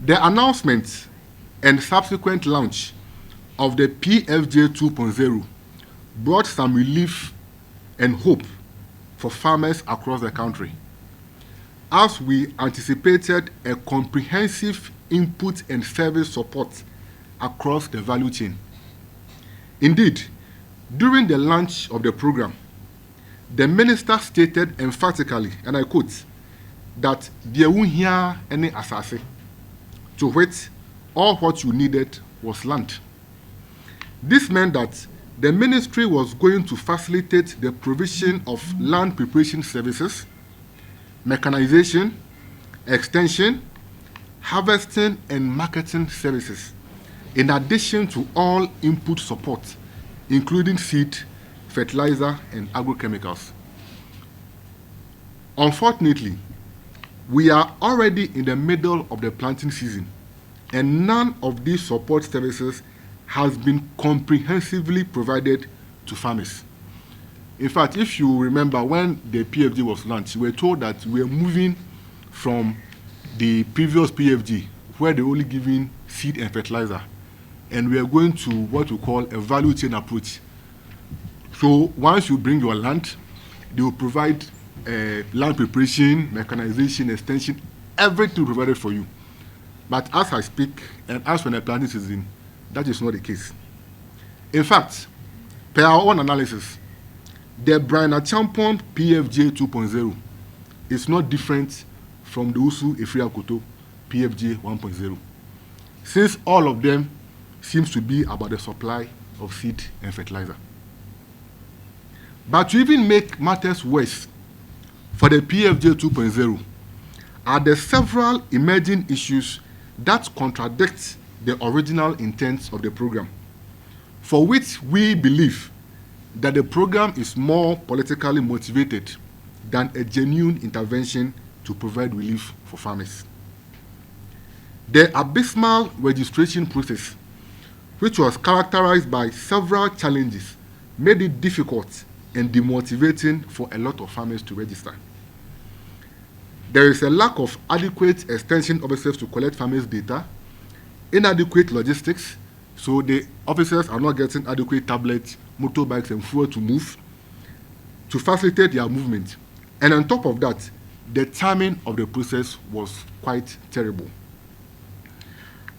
The announcement and subsequent launch of the PFJ 2.0 brought some relief and hope for farmers across the country, as we anticipated a comprehensive input and service support across the value chain. Indeed, during the launch of the program, the minister stated emphatically, and I quote, that there won't hear any asase, to which all what you needed was land. This meant that the ministry was going to facilitate the provision of land preparation services, mechanization, extension, harvesting, and marketing services, in addition to all input support, including seed, fertilizer, and agrochemicals. Unfortunately, we are already in the middle of the planting season, and none of these support services has been comprehensively provided to farmers. In fact, if you remember when the PFG was launched, we were told that we were moving from the previous PFG, where they only giving seed and fertilizer, and we are going to what we call a value chain approach. So once you bring your land, they will provide land preparation, mechanization, extension, everything provided for you. But as I speak, and as when the planting season, that is not the case. In fact, per our own analysis, the Brian Achampon PFJ 2.0 is not different from the Usu Efria Koto PFJ 1.0, since all of them seems to be about the supply of seed and fertilizer. But to even make matters worse, for the PFJ 2.0 are the several emerging issues that contradict the original intent of the program, for which we believe that the program is more politically motivated than a genuine intervention to provide relief for farmers. The abysmal registration process, which was characterized by several challenges, made it difficult and demotivating for a lot of farmers to register. There is a lack of adequate extension officers to collect farmers' data, inadequate logistics, so the officers are not getting adequate tablets, motorbikes, and fuel to move, to facilitate their movement. And on top of that, the timing of the process was quite terrible.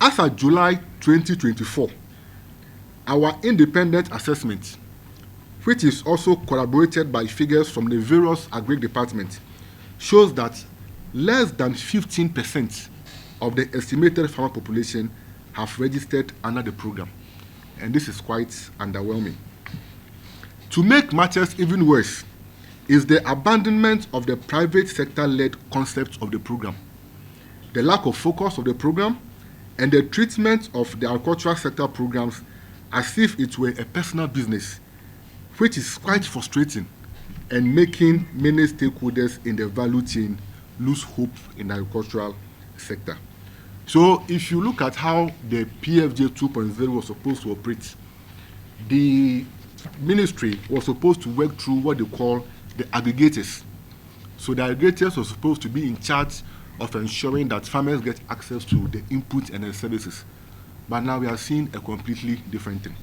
As of July 2024, our independent assessment, which is also corroborated by figures from the various agri departments, shows that less than 15% of the estimated farmer population have registered under the program, and this is quite underwhelming. To make matters even worse is the abandonment of the private sector-led concept of the program, the lack of focus of the program, and the treatment of the agricultural sector programs as if it were a personal business, which is quite frustrating and making many stakeholders in the value chain lose hope in the agricultural sector. So if you look at how the PFJ 2.0 was supposed to operate, the ministry was supposed to work through what they call the aggregators. So the aggregators were supposed to be in charge of ensuring that farmers get access to the input and the services. But now we are seeing a completely different thing.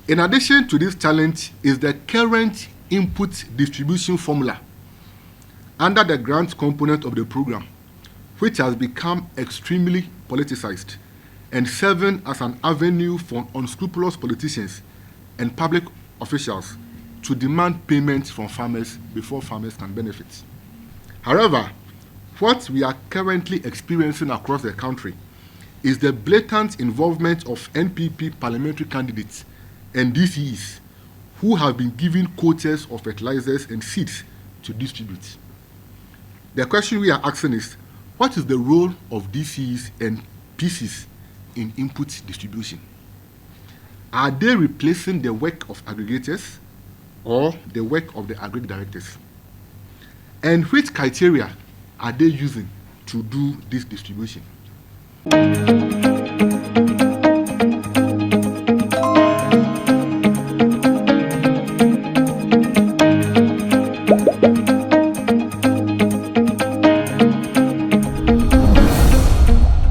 In addition to this challenge is the current input distribution formula under the grant component of the program, which has become extremely politicized and serving as an avenue for unscrupulous politicians and public officials to demand payments from farmers before farmers can benefit. However, what we are currently experiencing across the country is the blatant involvement of NPP parliamentary candidates and DCEs who have been given quotas of fertilizers and seeds to distribute. The question we are asking is, what is the role of DCEs and PCs in input distribution? Are they replacing the work of aggregators or the work of the agri directors? And which criteria are they using to do this distribution?